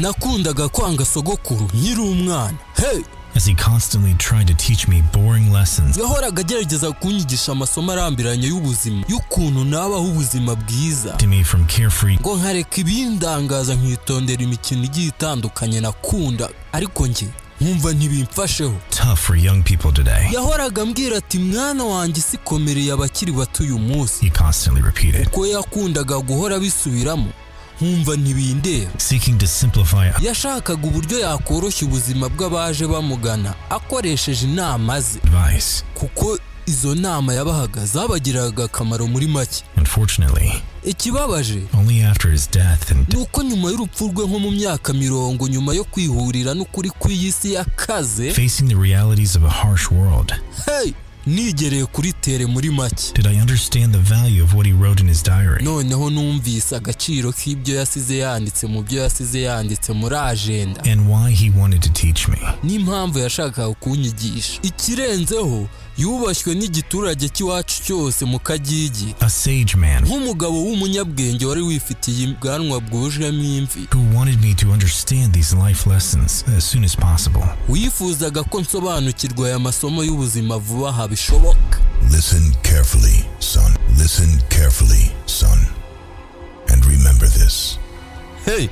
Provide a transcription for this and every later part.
nakundaga kwanga sogokuru nkiri umwana. Hey, as he constantly tried to teach me boring lessons. yahoraga agerageza kunyigisha amasomo arambiranye y'ubuzima, y'ukuntu nabaho ubuzima bwiza. To me from carefree. Ngo nkareka ibindangaza nkitondera imikino igiye itandukanye nakunda, ariko njye nkumva ntibimfasheho. Tough for young people today. Yahoraga ambwira ati mwana wanjye sikomereye abakiri bato uyu munsi. He constantly repeated. Ko yakundaga guhora bisubiramo, nkumva ntibindeba. Seeking to simplify. Yashakaga uburyo yakoroshya ubuzima bw'abaje bamugana akoresheje inama ze, Advice. kuko izo nama yabahaga zabagiraga akamaro muri make. Unfortunately, ikibabaje only after his death and nuko nyuma y'urupfu rwe nko mu myaka mirongo nyuma yo kwihurira n'ukuri kw'iyi si yakaze, facing the realities of a harsh world, hey, nigereye kuri tere muri make, did I understand the value of what he wrote in his diary. noneho numvise agaciro k'ibyo yasize yanditse mu byo yasize yanditse muri agenda, And why he wanted to teach me. n'impamvu yashakaga kunyigisha. Ikirenzeho yubashywe n'igiturage cy'iwacu cyose mu Kagigi, A sage man nk'umugabo w'umunyabwenge wari wifitiye ubwanwa bwujemo imvi, who wanted me to understand these life lessons as soon as possible. wifuzaga ko nsobanukirwa aya masomo y'ubuzima vuba aha bishoboka. Listen carefully, son. Listen carefully, son. And remember this. Hey,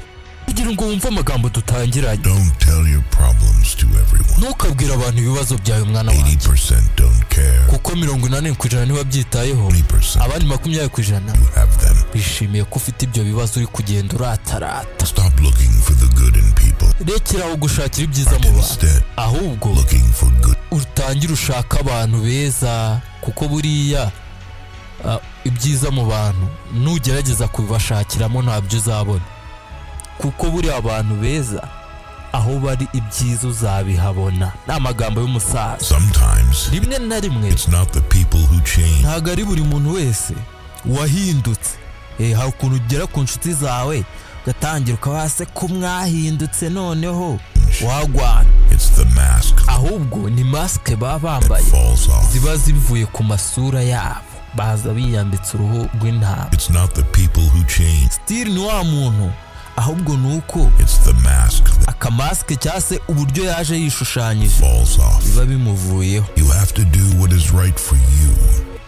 kugira ngo wumve amagambo dutangiranye, Don't tell your problems to everyone. ntukabwire abantu ibibazo byawe mwana wanjye, 80% don't care. kuko 80% ntibabyitayeho, 20% abandi 20% you have them. bishimiye ko ufite ibyo bibazo uri kugenda uratarata. Stop looking for the good in people. Rekeraho gushakira ibyiza mu bantu, Instead, ahubwo looking for good. utangire ushaka abantu beza, kuko buriya ibyiza mu bantu nugerageza kubibashakiramo ntabyo uzabona, kuko buriya abantu beza aho bari ibyiza uzabihabona. Ni amagambo y'umusaza. Sometimes Rimwe na rimwe it's not the people who change. ntabwo ari buri muntu wese wahindutse. Hari ukuntu ugera ku nshuti zawe ugatangira ukaba se ko mwahindutse noneho wagwana. It's the mask Ahubwo ni maske baba bambaye that falls off. ziba zivuye ku masura yabo, baza biyambitse uruhu rw'intama. It's not the people who change. Still ni wa muntu, ahubwo nuko It's the mask that akamaske cyangwa se uburyo yaje yishushanyije falls off. biba bimuvuyeho. You have to do what is right for you.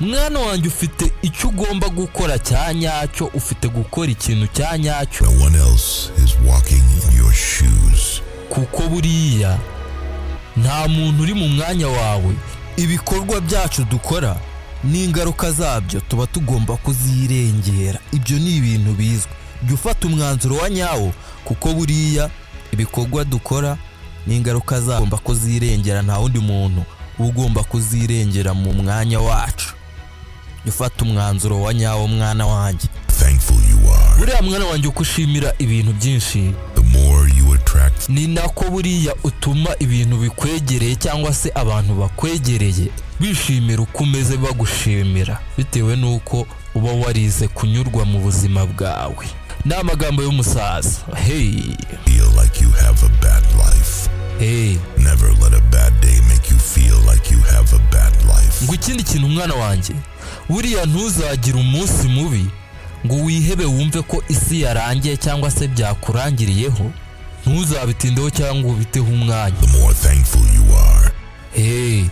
Mwana wanjye ufite icyo ugomba gukora cya nyacyo, ufite gukora ikintu cya nyacyo, No one else is walking in your shoes. kuko buriya nta muntu uri mu mwanya wawe. Ibikorwa byacu dukora n'ingaruka zabyo tuba tugomba kuzirengera. Ibyo ni ibintu bizwi. Jya ufata umwanzuro wa nyawo, kuko buriya ibikorwa dukora n'ingaruka zabyo tugomba kuzirengera, nta wundi muntu uba ugomba kuzirengera mu mwanya wacu. Jya ufata umwanzuro wa nyawo mwana wanjye. Thankful you are. Buriya mwana wanjye uko ushimira ibintu byinshi, The more you attract. ni nako buriya utuma ibintu bikwegereye cyangwa se abantu bakwegereye bishimira uko umeze, bagushimira bitewe n'uko uba warize kunyurwa mu buzima bwawe. Ni amagambo y'umusaza. Hey, Feel like you have a bad life. hey, Never let a bad day make you feel like you have a bad life. ngo ikindi kintu mwana wanjye, buriya ntuzagire umunsi mubi ngo wihebe wumve ko isi yarangiye cyangwa se byakurangiriyeho. Ntuzabitindeho cyangwa ubiteho umwanya. The more thankful you are. Hey,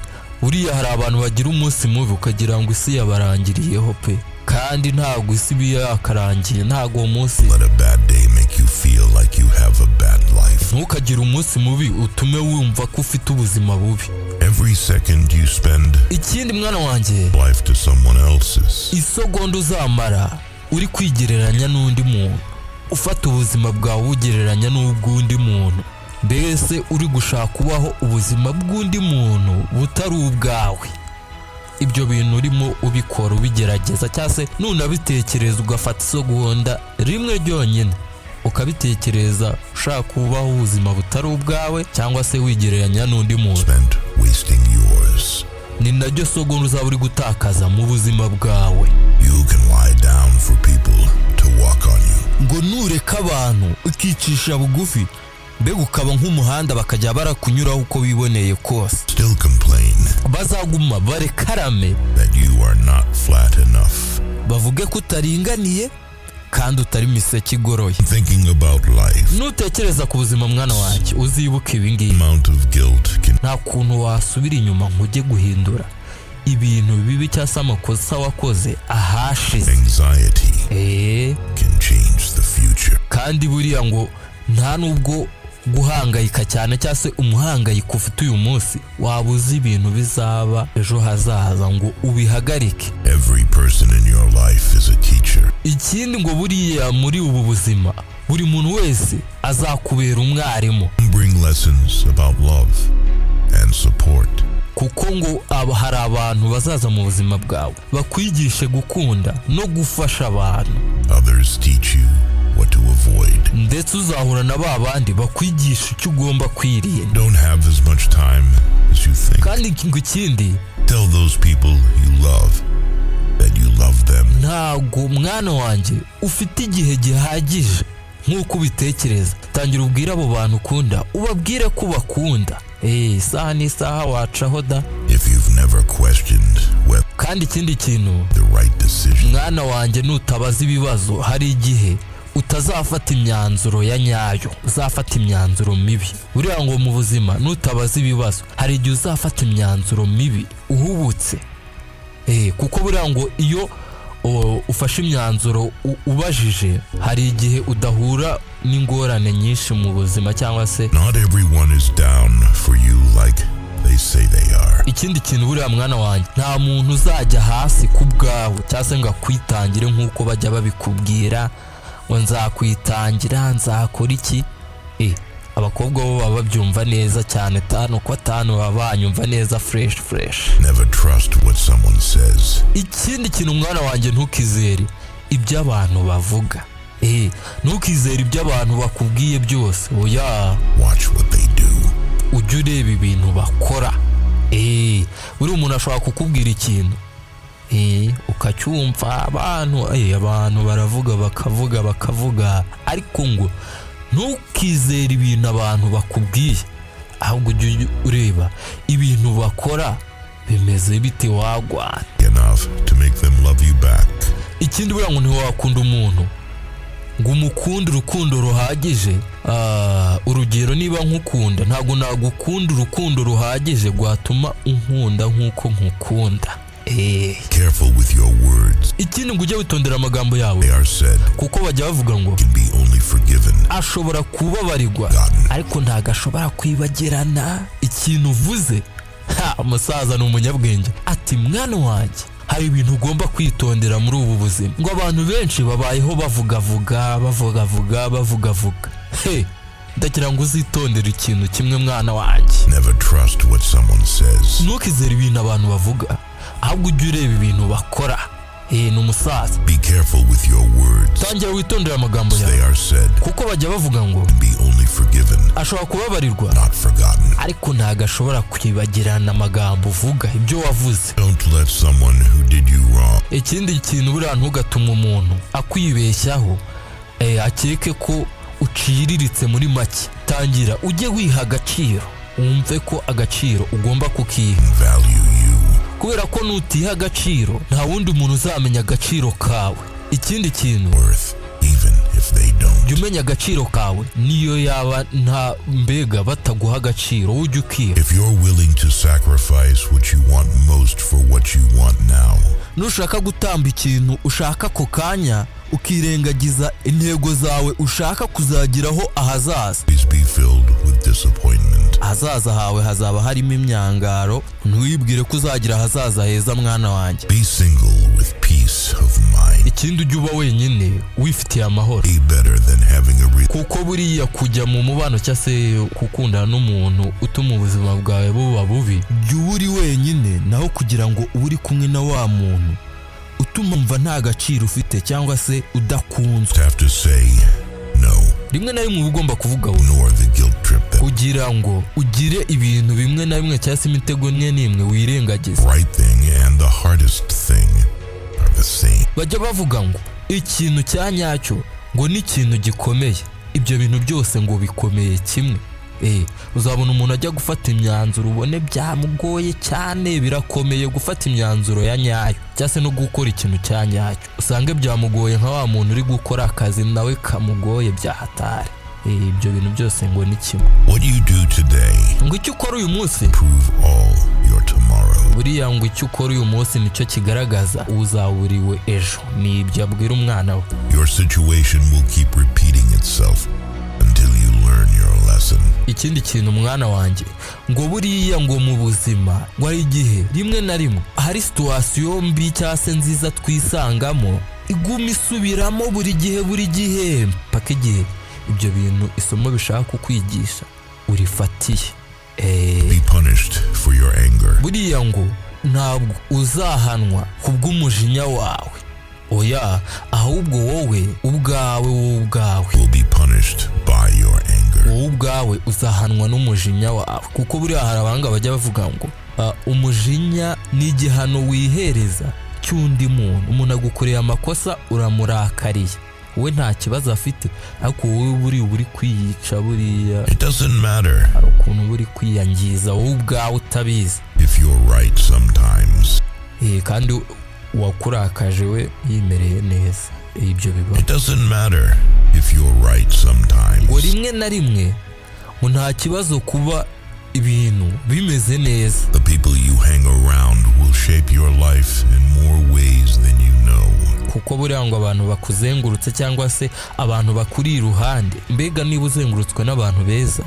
buriya hari abantu bagira umunsi mubi ukagira ngo isi yabarangiriyeho pe, kandi ntabwo isi iba yakarangiye. Ntabwo uwo munsi, Let a bad day make you feel like you have a bad life. ntukagire umunsi mubi utume wumva ko ufite ubuzima bubi. Every second you spend Ikindi mwana wanjye, life to someone else's. isegonda uzamara uri kwigereranya n'undi muntu, ufata ubuzima bwawe ugereranya n'ubw'undi muntu, mbese uri gushaka kubaho ubuzima bw'undi muntu butari ubwawe. Ibyo bintu urimo ubikora ubigerageza, cyangwa se nunabitekereza ugafata isegonda rimwe ryonyine ukabitekereza ushaka kubaho ubuzima butari ubwawe cyangwa se wigereranya n'undi muntu, Spent wasting yours. ni naryo segonda uzaba uri gutakaza mu buzima bwawe. You can lie down for people to walk on you. Ngo nureka abantu ukicisha bugufi, mbega ukaba nk'umuhanda bakajya barakunyuraho uko biboneye kose, Still complain bazaguma barekarame that you are not flat enough. bavuge ko utaringaniye, kandi utari miseke igoroye. Thinking about life, Nutekereza ku buzima mwana wanjye uzibuka ibi ngibi. amount of guilt can Nta kuntu wasubira inyuma ngo ujye guhindura ibintu bibi cyangwa se amakosa wakoze ahashize. anxiety can change the future. Kandi buriya ngo nta nubwo guhangayika cyane cyangwa se umuhangayiko ufite uyu munsi waba uzi ibintu bizaba ejo hazaza ngo ubihagarike. Every person in your life is a teacher. Ikindi ngo buriya muri ubu buzima buri muntu wese azakubera umwarimu. Bring lessons about love and support. Kuko ngo hari abantu bazaza mu buzima bwawe bakwigishe gukunda no gufasha abantu. Others teach you what to avoid. Ndetse uzahura na ba bandi bakwigisha icyo ugomba kwirinda. Don't have as much time as you think. Kandi ngo ikindi, Tell those people you love that you love them. ntago mwana wanjye ufite igihe gihagije nk'uko ubitekereza. Tangira ubwire abo bantu ukunda, ubabwire ko bakunda. Isaha n'isaha wacaho da. If you've never questioned whether Kandi ikindi kintu, the right decision, mwana wanjye nutabaza ibibazo hari igihe utazafata imyanzuro ya nyayo, uzafata imyanzuro mibi. Buriya ngo mu buzima nutabaza ibibazo hari igihe uzafata imyanzuro mibi uhubutse. Kuko buriya ngo iyo ufashe imyanzuro ubajije hari igihe udahura n'ingorane nyinshi mu buzima cyangwa se not everyone is down for you like they say they are. ikindi kintu buriya mwana wanjye nta muntu uzajya hasi ku bwawe cyangwa se ngo akwitangire nk'uko bajya babikubwira ngo nzakwitangira nzakora iki. Abakobwa bo baba babyumva neza cyane, tano kwa tano baba banyumva neza fresh. Never trust what someone says. Ikindi kintu mwana wanjye ntukizere ibyo abantu bavuga. Ntukizere ibyo abantu bakubwiye byose. Oya, Watch what they do. ujye ureba ibintu bakora. Buri umuntu ashobora kukubwira ikintu ukacyumva. Abantu baravuga bakavuga ariko ngo ntukizere ibintu abantu bakubwiye, ahubwo ujye ureba ibintu bakora bimeze bite wagwana. Enough to make them love you back. Ikindi buriya ngo ntiwakunda umuntu ngo umukunde urukundo ruhagije. Urugero, niba nkukunda ntabwo nagukunda urukundo ruhagije rwatuma unkunda nk'uko nkukunda. Careful with your words. Ikindi ngo ujye witondera amagambo yawe, They are said kuko bajya bavuga ngo can be only forgiven, ashobora kubabarirwa forgotten. ariko ntago ashobora kwibagirana ikintu uvuze. Umusaza ni umunyabwenge ati mwana wanjye hari ibintu ugomba kwitondera muri ubu buzima. Ngo abantu benshi babayeho bavuga. Ndagira ngo uzitondere ikintu kimwe mwana wanjye. Never trust what someone says. Ntukizere ibintu abantu bavuga, ahubwo ujye ureba ibintu bakora. Ni umusaza. Be careful with your words. Tangira witondere amagambo They yawe, are said kuko bajya bavuga ngo can be only forgiven, ashobora kubabarirwa not forgotten. ariko ntago ashobora kwibagirana amagambo uvuga, ibyo wavuze. Don't let someone who did you wrong Ikindi kintu buriya ntugatuma umuntu akwibeshyaho akeke ko uciriritse muri make. Tangira ujye wiha agaciro, wumve ko agaciro ugomba kukiha, value you. kubera ko nutiha agaciro nta wundi muntu uzamenya agaciro kawe. Ikindi kintu, Worth, even if they don't. jya umenya agaciro kawe niyo yaba nta mbega bataguha agaciro, ujye ukiha. If you're willing to sacrifice what you want most for what you want now, Nushaka gutamba ikintu ushaka ako kanya ukirengagiza intego zawe ushaka kuzagiraho ahazaza. please be filled with disappointment. Ahazaza hawe hazaba harimo imyangaro, ntiwibwire ko uzagira ahazaza heza mwana wanjye. Be single with peace of mind. Ikindi ujye uba wenyine wifitiye amahoro, Be better than having a kuko buriya kujya mu mubano cyangwa se gukundana n'umuntu utuma ubuzima bwawe buba bubi, jya uba uri wenyine naho kugira ngo ube uri kumwe na wa muntu utuma umva nta gaciro ufite cyangwa se udakunzwe. have to say no, Rimwe na rimwe uba ugomba kuvuga nor the guilt trip that kugira ngo ugire ibintu bimwe na bimwe cyangwa se imitego n'imwe wirengagiza. right thing and the hardest thing are the same. Bajya bavuga ngo ikintu cya nyacyo ngo ni ikintu gikomeye, ibyo bintu byose ngo bikomeye kimwe. uzabona umuntu ajya gufata imyanzuro ubone byamugoye cyane, birakomeye gufata imyanzuro ya nyayo cyangwa se no gukora ikintu cya nyacyo, usange byamugoye nka wa muntu uri gukora akazi nawe kamugoye bya hatari. Ibyo bintu byose ngo ni kimwe. What you do today ngo icyo ukora uyu munsi prove all your tomorrow. buriya ngo icyo ukora uyu munsi nicyo kigaragaza uzawuriwe ejo. Ni ibyo abwira umwana we. Your situation will keep repeating itself until you learn your lesson. Ikindi kintu mwana wanjye ngo buriya ngo mu buzima ngo hari igihe rimwe na rimwe hari situwasiyo mbi cyangwa se nziza twisangamo iguma isubiramo buri gihe paka igihe ibyo bintu isomo bishaka kukwigisha urifatiye. Be punished for your anger. Buriya ngo ntabwo uzahanwa kubw'umujinya wawe, oya, ahubwo wowe ubwawe will be punished by your anger. wowe ubwawe uzahanwa n'umujinya wawe. Kuko buriya hari abanga bajya bavuga ngo umujinya ni igihano wihereza cy'undi muntu. Umuntu agukoreye amakosa uramurakariye, wowe nta kibazo afite, ariko wowe buri kwiyica buriya. It doesn't matter hari ukuntu buri kwiyangiza wowe ubwawe utabizi. if you're right sometimes. Kandi wakurakaje we yimereye neza. Ibyo biba. It doesn't matter if you're right sometimes. ngo rimwe na rimwe ngo nta kibazo kuba ibintu bimeze neza. The people you hang around will shape your life in more ways than you know. Kuko buriya ngo abantu bakuzengurutse cyangwa se abantu bakuri iruhande, mbega niba uzengurutswe n'abantu beza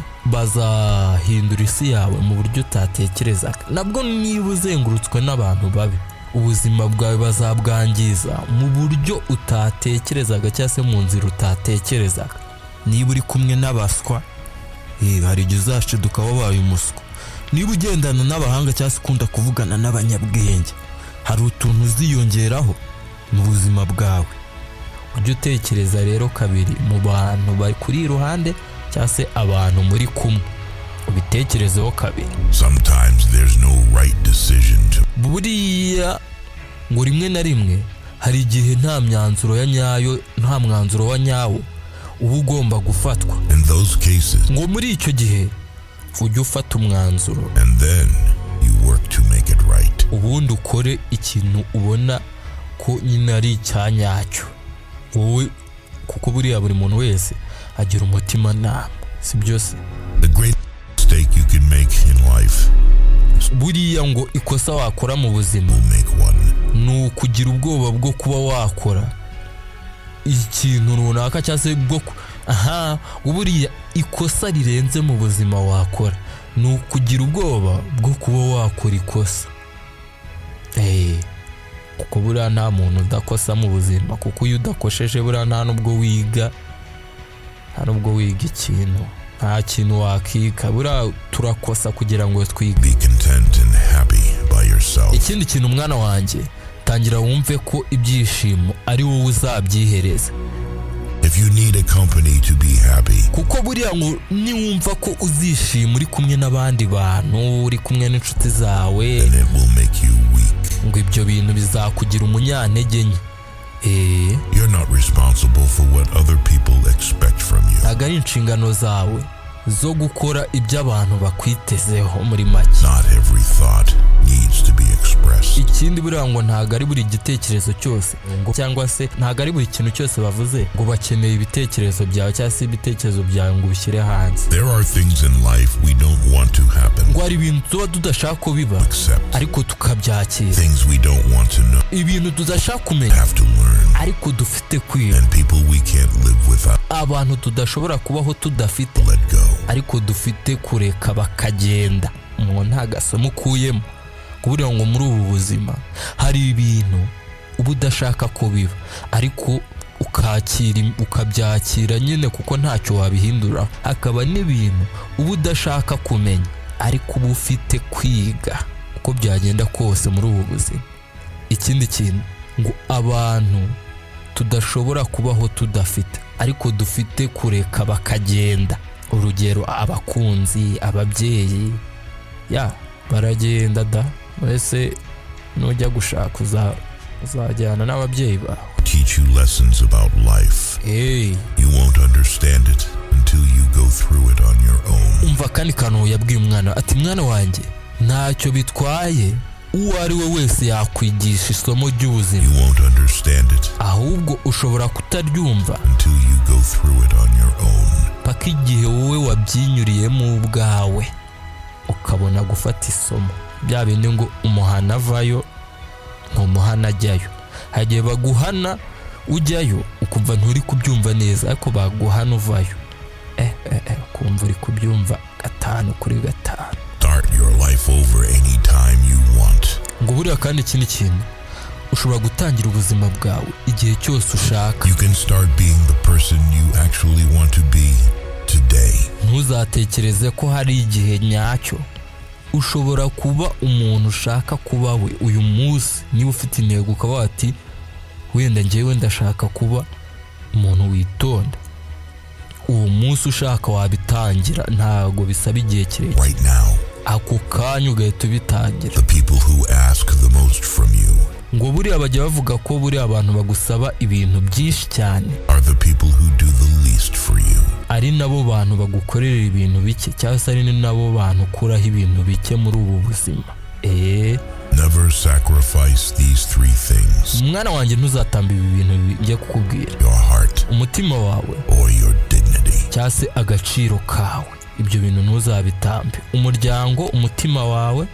bazahindura isi yawe mu buryo utatekerezaga. Nabwo niba uzengurutswe n'abantu babi ubuzima bwawe bazabwangiza mu buryo utatekerezaga cyangwa se mu nzira utatekerezaga. Niba uri kumwe n'abaswa hari igihe uzashiduka wabaye umuswa. Niba ugendana n'abahanga cyangwa se ukunda kuvugana n'abanyabwenge hari utuntu uziyongeraho mu buzima bwawe. Ujye utekereza rero kabiri mu bantu bari kuri iruhande cyangwa se abantu muri kumwe, ubitekerezeho kabiri. Sometimes there's no right decision to. Buriya ngo rimwe na rimwe hari igihe nta myanzuro ya nyayo, nta mwanzuro wa nyawo uba ugomba gufatwa. In those cases, ngo muri icyo gihe ujye ufata umwanzuro and then you work to make it right. ubundi ukore ikintu ubona ko nyine ari icyanyacyo wowe, kuko buriya buri muntu wese agira umutima nama, si byose. The great mistake you can make in life Buriya ngo ikosa wakora mu buzima will make one. ni ukugira ubwoba bwo kuba wakora ikintu runaka cyangwa se buriya ikosa rirenze mu buzima wakora ni ukugira ubwoba bwo kuba wakora ikosa. Kuko buriya nta muntu udakosa mu buzima, kuko iyo udakosheje buriya nta nubwo wiga ikintu, nta kintu wakiga. Buriya turakosa kugira ngo twige. Be content and happy by yourself. Ikindi kintu mwana wanjye, tangira wumve ko ibyishimo ari wowe uzabyihereza. If you need a company to be happy, kuko buriya ngo niwumva ko uzishima uri kumwe n'abandi bantu, uri kumwe n'inshuti zawe, then it will make you weak. ngo ibyo bintu bizakugira umunyantege nke. You're not responsible for what other people expect from you. ntabwo ari inshingano zawe zo gukora ibyo abantu bakwitezeho muri make. Not every thought needs to be expressed. Ikindi buriya ngo ntabwo ari buri gitekerezo cyose cyangwa se ntabwo ari buri kintu cyose bavuze ngo bakeneye ibitekerezo byawe cyangwa se ibitekerezo byawe ngo ubishyire hanze. There are things in life we don't want to happen, ngo hari ibintu tuba tudashaka ko biba accept. ariko tukabyakira. Things we don't want to know, ibintu tudashaka kumenya have to learn. ariko dufite kwiga. And people we can't live without, abantu tudashobora kubaho tudafite let go. ariko dufite kureka bakagenda. Umuntu nta gasomo ukuyemo. Kubura ngo muri ubu buzima hari ibintu uba udashaka ko biba ariko ukabyakira nyine kuko ntacyo wabihindura. Hakaba n'ibintu uba udashaka kumenya ariko uba ufite kwiga uko byagenda kose muri ubu buzima. Ikindi kintu ngo abantu tudashobora kubaho tudafite ariko dufite kureka bakagenda. Urugero abakunzi, ababyeyi baragenda da. Wese nujya gushaka uzajyana n'ababyeyi bawe. Teach you lessons about life. You won't understand it until until you go through it on your own. umva kandi kantu yabwiye umwana ati mwana wanjye ntacyo bitwaye uwo ari we wese yakwigisha isomo ry'ubuzima You won't understand it ahubwo ushobora kutaryumva until you go through it on your own. paka igihe wowe wabyinyuriyemo ubwawe ukabona gufata isomo bya bindi ngo umuhana avayo ntumuhana ajyayo hagiye baguhana ujyayo ukumva nturi kubyumva neza ariko baguhana uvayo kumva uri kubyumva 5/5. Start your life over anytime you want. ngo buriya kandi ikindi kintu ushobora gutangira ubuzima bwawe igihe cyose ushaka You can start being the person you actually want to be today. ntuzatekereze ko hari igihe nyacyo ushobora kuba umuntu ushaka kuba we uyu munsi niba ufite intego ukaba wati wenda njyewe ndashaka kuba umuntu witonda uwo munsi ushaka wabitangira ntago bisaba igihe kirekire Right now, ako kanya ugahita ubitangira the people who ask the most from you ngo buriya bajya bavuga ko buriya abantu bagusaba ibintu byinshi cyane are the people who do the least for you. ari nabo bantu bagukorera ibintu bike cyangwa se ari nabo bantu ukuraho ibintu bike muri ubu buzima Never sacrifice these 3 things: mwana wanjye ntuzatamba ibi bintu bijya kukubwira your heart umutima wawe or your dignity. cyangwa se agaciro kawe ibyo bintu ntuzabitambe umuryango umutima wawe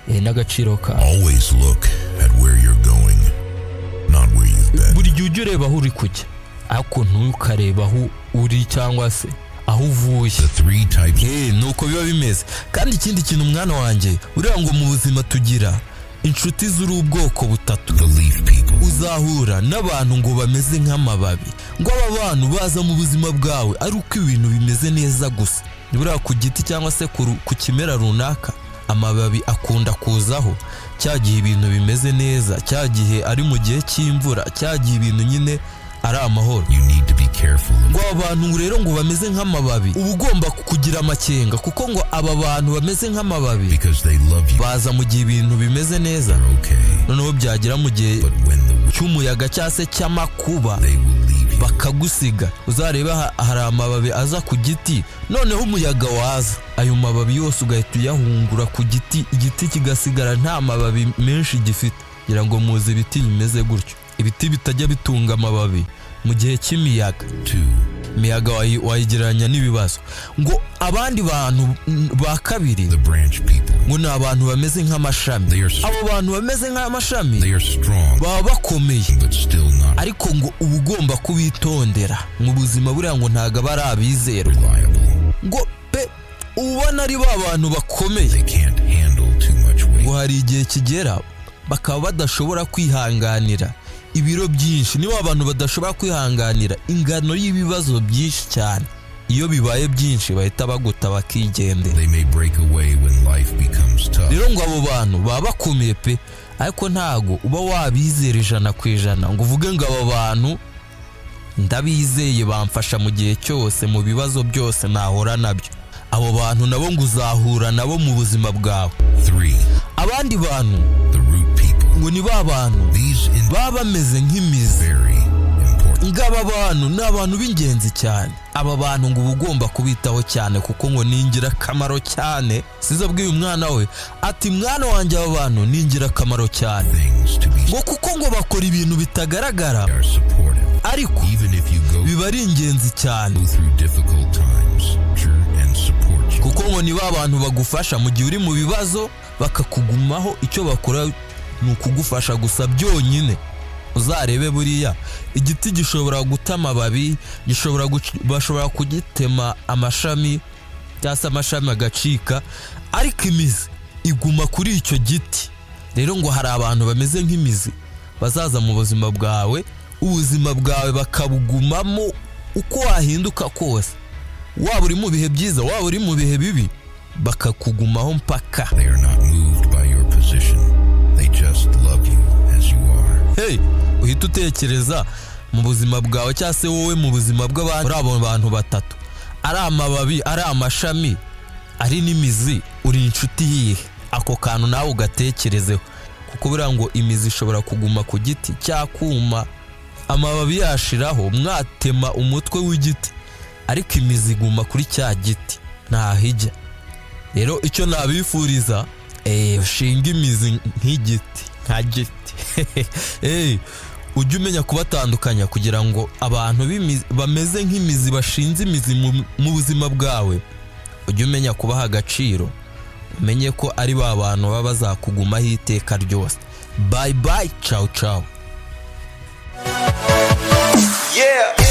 n'agaciro kawe. Always look at where you're going, not where you've been. buri gihe ujye ureba aho uri kujya ariko ntukareba aho uri cyangwa se aho uvuye. The 3 types. nuko biba bimeze kandi ikindi kintu mwana wanjye uriya ngo mu buzima tugira inshuti z'uri ubwoko butatu. The leaf people. uzahura n'abantu ngo bameze nk'amababi ngo aba bantu baza mu buzima bwawe ari uko ibintu bimeze neza gusa. buriya ku giti cyangwa se ku kimera runaka amababi akunda kuzaho cya gihe ibintu bimeze neza, cya gihe ari mu gihe cy'imvura, cya gihe ibintu nyine ari amahoro. You need to be careful. ngo abantu rero ngo bameze nk'amababi uba ugomba kugira amakenga kuko ngo aba bantu bameze nk'amababi Because they love you. baza mu gihe ibintu bimeze neza They're okay. noneho byagera mu gihe But when the cy'umuyaga cyangwa se cy'amakuba they will leave you. bakagusiga. uzareba hari amababi aza ku giti noneho umuyaga waza ayo mababi yose ugahita uyahungura ku giti, igiti kigasigara nta mababi menshi gifite. ngira ngo muzi ibiti bimeze gutyo, ibiti bitajya bitunga amababi mu gihe cy'imiyaga. 2. imiyaga wayigereranya n'ibibazo. ngo abandi bantu ba kabiri The branch people. ngo ni abantu bameze nk'amashami. They are abo bantu bameze nk'amashami they are strong, baba bakomeye but still not ariko ngo uba ugomba kubitondera mu buzima buriya ngo ntago aba ari abizera reliable. ngo pe ubona ari ba bantu bakomeye They can't handle too much weight. ngo hari igihe kigera bakaba badashobora kwihanganira ibiro byinshi. niba abantu badashobora kwihanganira ingano y'ibibazo byinshi cyane, iyo bibaye byinshi bahita baguta bakigendera. They may break away when life becomes tough. rero ngo abo bantu baba bakomeye pe ariko ntago uba wabizera 100% ngo uvuge ngo aba bantu ndabizeye bamfasha mu gihe cyose mu bibazo byose nahora nabyo. abo bantu nabo ngo uzahura nabo mu buzima bwawe. 3. abandi bantu The root people. ngo ni ba bantu These in baba bameze nk'imizi. very important. ngaba bantu ni abantu b'ingenzi cyane. aba bantu ngo uba ugomba kubitaho cyane kuko ngo ni ingirakamaro cyane. sizo bw'uyu mwana we ati mwana wanjye aba bantu ni ingirakamaro cyane Things to be ngo kuko ngo bakora ibintu bitagaragara are supportive. ariko Even if you go biba ari ingenzi cyane through difficult times, sure, and support you. kuko ngo ni ba bantu bagufasha mu gihe uri mu bibazo bakakugumaho. icyo bakora ni ukugufasha gusa byonyine. uzarebe buriya igiti gishobora guta amababi, bashobora kugitema amashami cyangwa se amashami agacika ariko imizi iguma kuri icyo giti. rero ngo hari abantu bameze nk'imizi bazaza mu buzima bwawe, ubuzima bwawe bakabugumamo uko wahinduka kose, waba uri mu bihe byiza waba uri mu bihe bibi bakakugumaho mpaka. They are not moved by your position. They just love you as you are. uhita utekereza mu buzima bwawe cyangwa se wowe mu buzima bw'abandi. abo bantu batatu ari amababi, ari amashami, ari n'imizi, uri inshuti yihe? ako kantu nawe ugatekerezeho kuko buriya ngo imizi ishobora kuguma ku giti cyakuma, amababi yashiraho mwatema umutwe w'igiti ariko imizi iguma kuri cya giti ntahijya. Rero icyo nabifuriza ushinga imizi nk'igiti nka giti ujye umenya kubatandukanya kugira ngo abantu bameze nk'imizi bashinze imizi mu buzima bwawe ujye umenya kubaha agaciro, umenye ko ari ba bantu baba bazakugumaho iteka ryose. Bye bye, ciao ciao. Yeah.